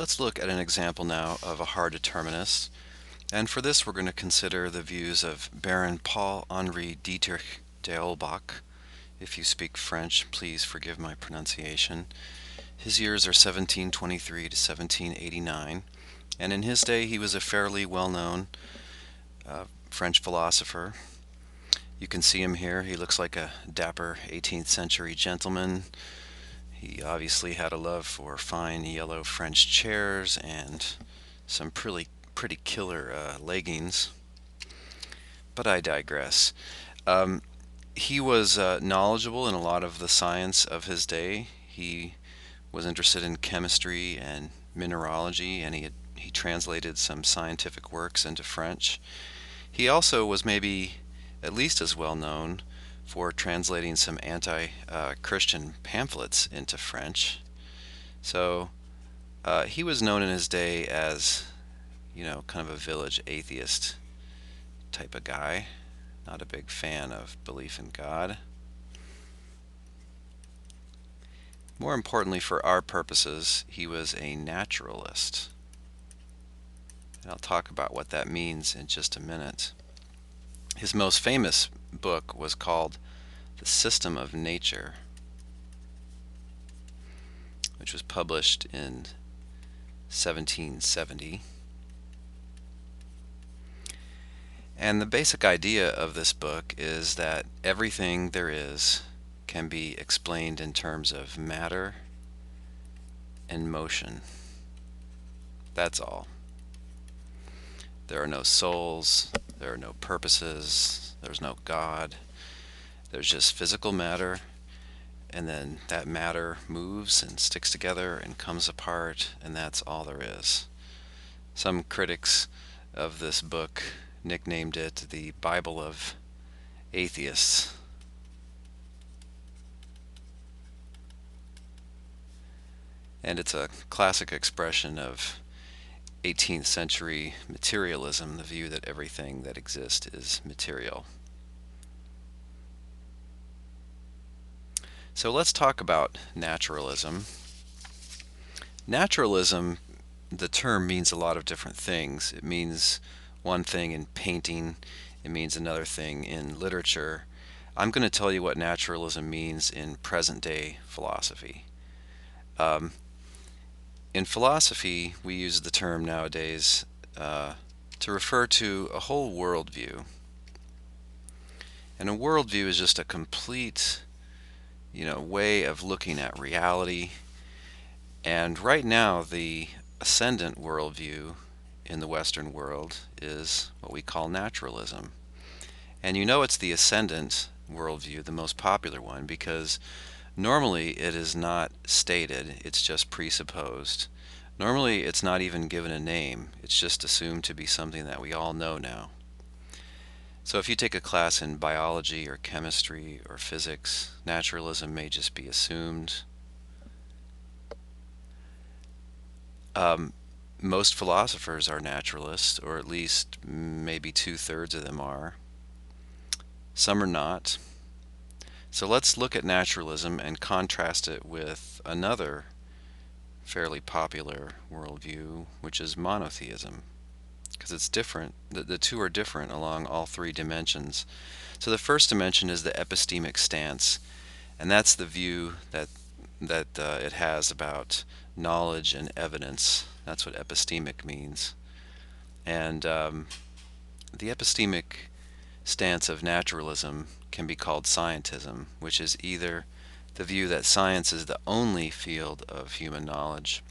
Let's look at an example now of a hard determinist. And for this, we're going to consider the views of Baron Paul-Henri Dietrich d'Holbach. If you speak French, please forgive my pronunciation. His years are 1723 to 1789, and in his day he was a fairly well-known French philosopher. You can see him here. He looks like a dapper 18th century gentleman. He obviously had a love for fine yellow French chairs and some pretty killer leggings. But I digress. He was knowledgeable in a lot of the science of his day. He was interested in chemistry and mineralogy, and he translated some scientific works into French. He also was maybe at least as well known for translating some anti-Christian pamphlets into French. So he was known in his day as, kind of a village atheist type of guy, not a big fan of belief in God. More importantly, for our purposes, he was a naturalist. And I'll talk about what that means in just a minute. His most famous book was called The System of Nature, which was published in 1770. And the basic idea of this book is that everything there is can be explained in terms of matter and motion. That's all. There are no souls, there are no purposes, there's no God. There's just physical matter, and then that matter moves and sticks together and comes apart, and that's all there is. Some critics of this book nicknamed it the Bible of atheists. And it's a classic expression of 18th century materialism, the view that everything that exists is material. So let's talk about naturalism. Naturalism, the term means a lot of different things. It means one thing in painting, it means another thing in literature. I'm going to tell you what naturalism means in present day philosophy. In philosophy, we use the term nowadays to refer to a whole worldview. And a worldview is just a complete, way of looking at reality. And right now, the ascendant worldview in the Western world is what we call naturalism. And it's the ascendant worldview, the most popular one, because normally it is not stated, it's just presupposed. Normally it's not even given a name, it's just assumed to be something that we all know now. So if you take a class in biology or chemistry or physics, naturalism may just be assumed. Most philosophers are naturalists, or at least maybe 2/3 of them are. Some are not. So let's look at naturalism and contrast it with another fairly popular worldview, which is monotheism, because it's different. The two are different along all three dimensions. So the first dimension is the epistemic stance, and that's the view that it has about knowledge and evidence. That's what epistemic means. And the epistemic stance of naturalism can be called scientism, which is either the view that science is the only field of human knowledge,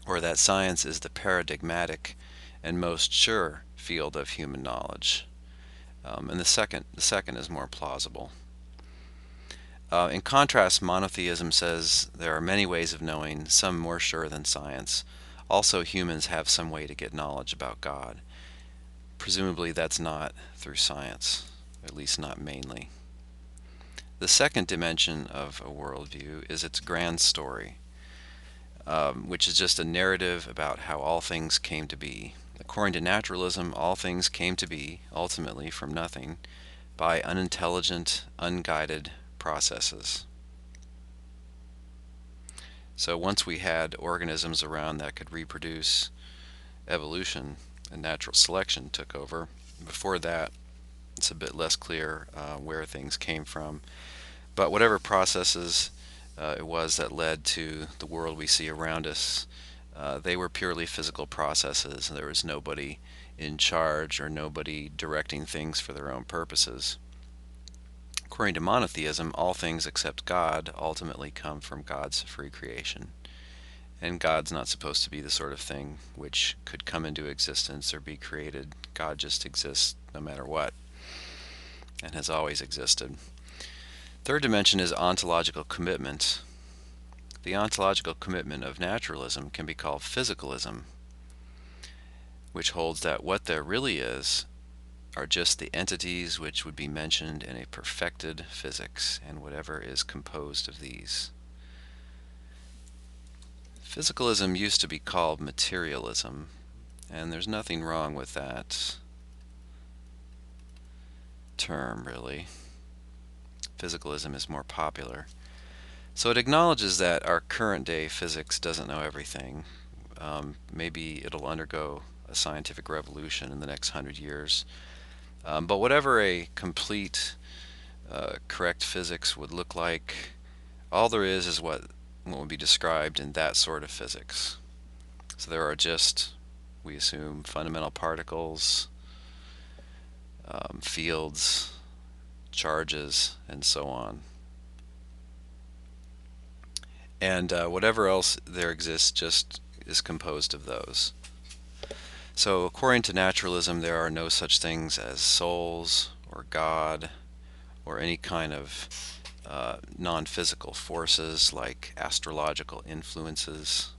or that science is the paradigmatic and most sure field of human knowledge. And the second is more plausible. In contrast, monotheism says there are many ways of knowing, some more sure than science. Also, humans have some way to get knowledge about God. Presumably that's not through science, at least not mainly. The second dimension of a worldview is its grand story, which is just a narrative about how all things came to be. According to naturalism, all things came to be, ultimately from nothing, by unintelligent, unguided processes. So once we had organisms around that could reproduce, evolution and natural selection took over. Before that, it's a bit less clear where things came from. But whatever processes it was that led to the world we see around us, they were purely physical processes. There was nobody in charge or nobody directing things for their own purposes. According to monotheism, all things except God ultimately come from God's free creation. And God's not supposed to be the sort of thing which could come into existence or be created. God just exists no matter what, and has always existed. Third dimension is ontological commitment. The ontological commitment of naturalism can be called physicalism, which holds that what there really is are just the entities which would be mentioned in a perfected physics, and whatever is composed of these. Physicalism used to be called materialism, and there's nothing wrong with that term, really. Physicalism is more popular. So it acknowledges that our current day physics doesn't know everything. Maybe it'll undergo a scientific revolution in the next 100 years. But whatever a complete, correct physics would look like, all there is what would be described in that sort of physics. So there are just, we assume, fundamental particles, fields, charges, and so on. And whatever else there exists just is composed of those. So according to naturalism, there are no such things as souls or God or any kind of non-physical forces like astrological influences.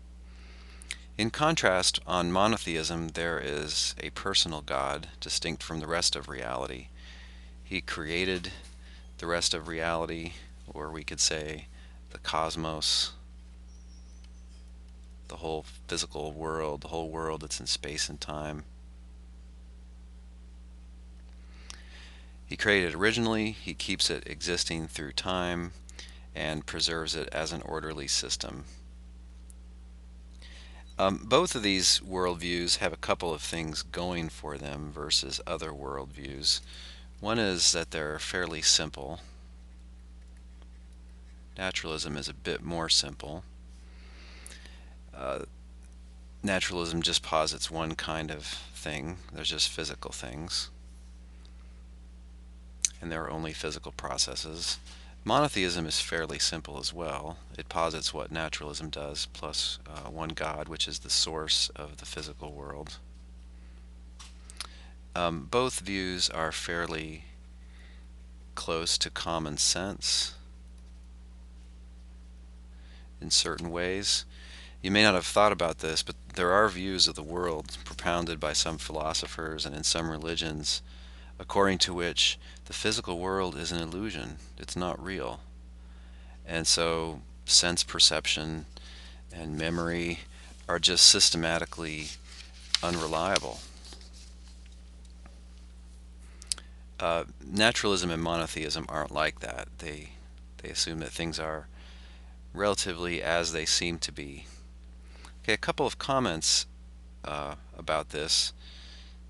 In contrast, on monotheism, there is a personal God distinct from the rest of reality. He created the rest of reality, or we could say the cosmos, the whole physical world, the whole world that's in space and time. He created it originally, he keeps it existing through time, and preserves it as an orderly system. Both of these worldviews have a couple of things going for them versus other worldviews. One is that they're fairly simple. Naturalism is a bit more simple. Naturalism just posits one kind of thing. There's just physical things, and there are only physical processes. Monotheism is fairly simple as well. It posits what naturalism does, plus one God, which is the source of the physical world. Both views are fairly close to common sense in certain ways. You may not have thought about this, but there are views of the world propounded by some philosophers and in some religions according to which the physical world is an illusion. It's not real. And so sense perception and memory are just systematically unreliable. Naturalism and monotheism aren't like that. They assume that things are relatively as they seem to be. Okay, a couple of comments about this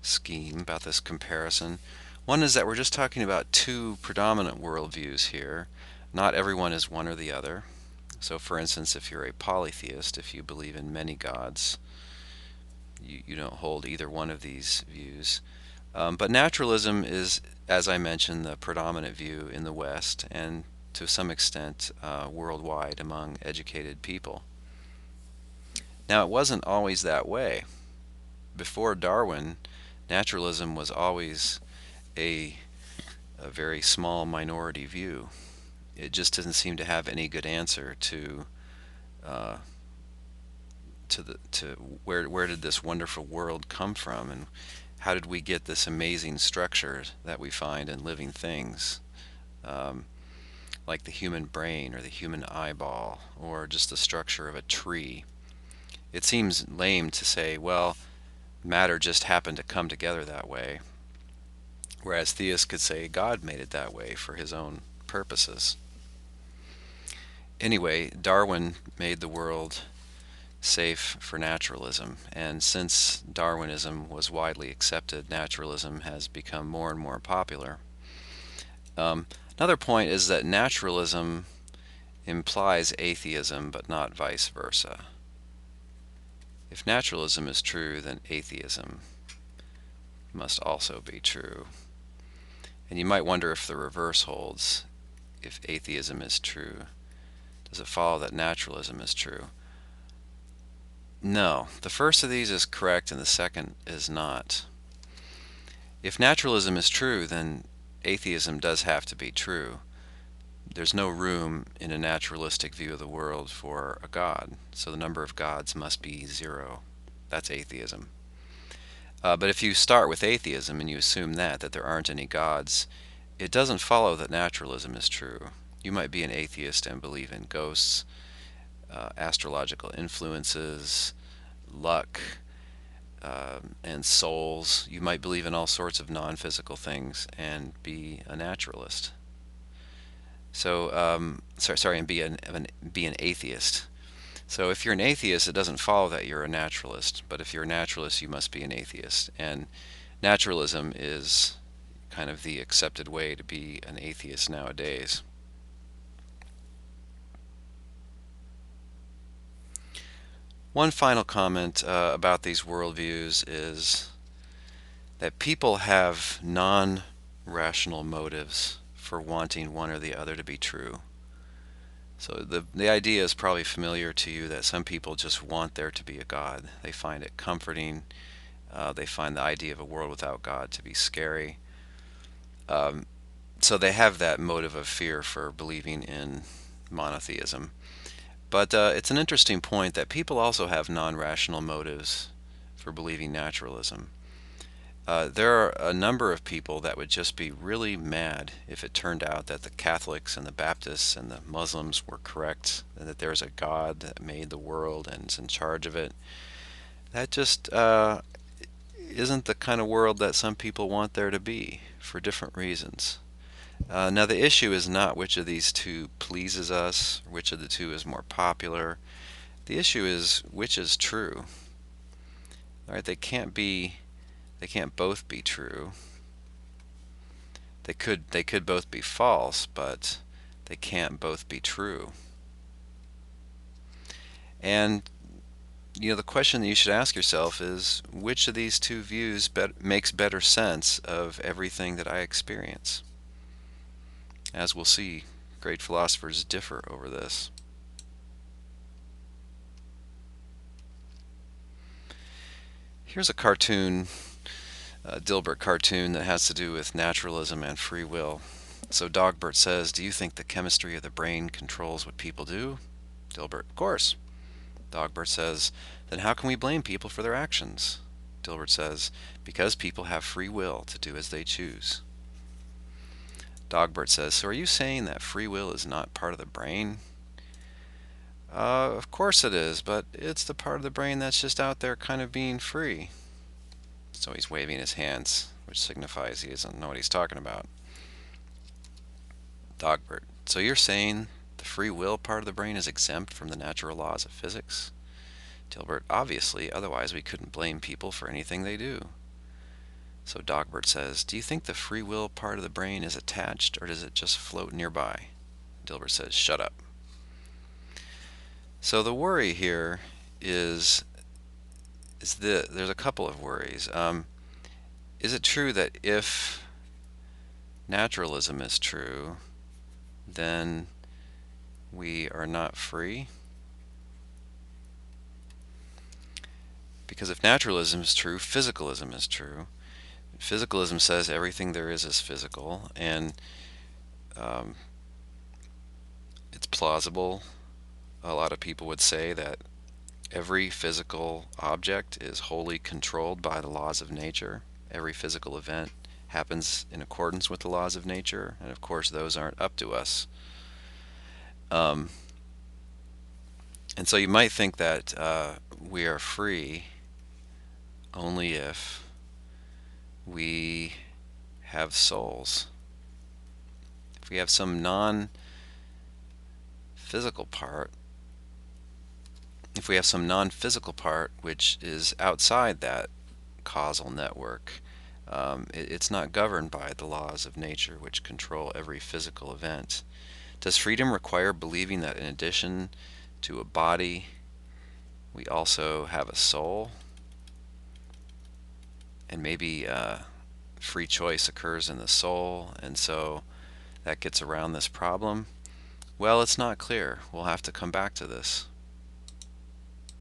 scheme, about this comparison. One is that we're just talking about two predominant worldviews here. Not everyone is one or the other. So for instance, if you're a polytheist, if you believe in many gods, you don't hold either one of these views. But naturalism is, as I mentioned, the predominant view in the West and to some extent worldwide among educated people. Now, it wasn't always that way. Before Darwin, naturalism was always a very small minority view. It just didn't seem to have any good answer to where did this wonderful world come from, and how did we get this amazing structure that we find in living things, like the human brain or the human eyeball or just the structure of a tree. It seems lame to say, well, matter just happened to come together that way, whereas theists could say God made it that way for his own purposes. Anyway, Darwin made the world safe for naturalism, and since Darwinism was widely accepted, naturalism has become more and more popular. Another point is that naturalism implies atheism, but not vice versa. If naturalism is true, then atheism must also be true. And you might wonder if the reverse holds. If atheism is true, does it follow that naturalism is true? No, the first of these is correct and the second is not. If naturalism is true, then atheism does have to be true. There's no room in a naturalistic view of the world for a God, so the number of gods must be zero. That's atheism. But if you start with atheism and you assume that there aren't any gods, it doesn't follow that naturalism is true. You might be an atheist and believe in ghosts, astrological influences, luck, and souls. You might believe in all sorts of non-physical things and be a naturalist. So, and be an atheist. So if you're an atheist, it doesn't follow that you're a naturalist. But if you're a naturalist, you must be an atheist. And naturalism is kind of the accepted way to be an atheist nowadays. One final comment about these worldviews is that people have non-rational motives for wanting one or the other to be true. So the idea is probably familiar to you that some people just want there to be a God. They find it comforting. They find the idea of a world without God to be scary. So they have that motive of fear for believing in monotheism. But it's an interesting point that people also have non-rational motives for believing naturalism. There are a number of people that would just be really mad if it turned out that the Catholics and the Baptists and the Muslims were correct, and that there's a God that made the world and is in charge of it. That just isn't the kind of world that some people want there to be for different reasons. Now the issue is not which of these two pleases us, which of the two is more popular. The issue is which is true. All right, they can't both be true. They could both be false, but they can't both be true. And the question that you should ask yourself is, which of these two views makes better sense of everything that I experience? As we'll see, great philosophers differ over this. Here's a cartoon, a Dilbert cartoon that has to do with naturalism and free will. So Dogbert says, do you think the chemistry of the brain controls what people do? Dilbert, of course. Dogbert says, then how can we blame people for their actions? Dilbert says, because people have free will to do as they choose. Dogbert says, so are you saying that free will is not part of the brain? Of course it is, but it's the part of the brain that's just out there kind of being free. So he's waving his hands, which signifies he doesn't know what he's talking about. Dogbert, so you're saying the free will part of the brain is exempt from the natural laws of physics? Dilbert, obviously, otherwise we couldn't blame people for anything they do. So Dogbert says, do you think the free will part of the brain is attached, or does it just float nearby? Dilbert says, shut up. So the worry here is there's a couple of worries. Is it true that if naturalism is true, then we are not free? Because if naturalism is true, physicalism is true. Physicalism says everything there is physical, and it's plausible. A lot of people would say that every physical object is wholly controlled by the laws of nature. Every physical event happens in accordance with the laws of nature, and of course those aren't up to us. And so you might think that we are free only if we have souls. If we have some non-physical non-physical part, if we have some non-physical part which is outside that causal network, it's not governed by the laws of nature which control every physical event. Does freedom require believing that in addition to a body, we also have a soul? And maybe free choice occurs in the soul, and so that gets around this problem? Well, it's not clear. We'll have to come back to this.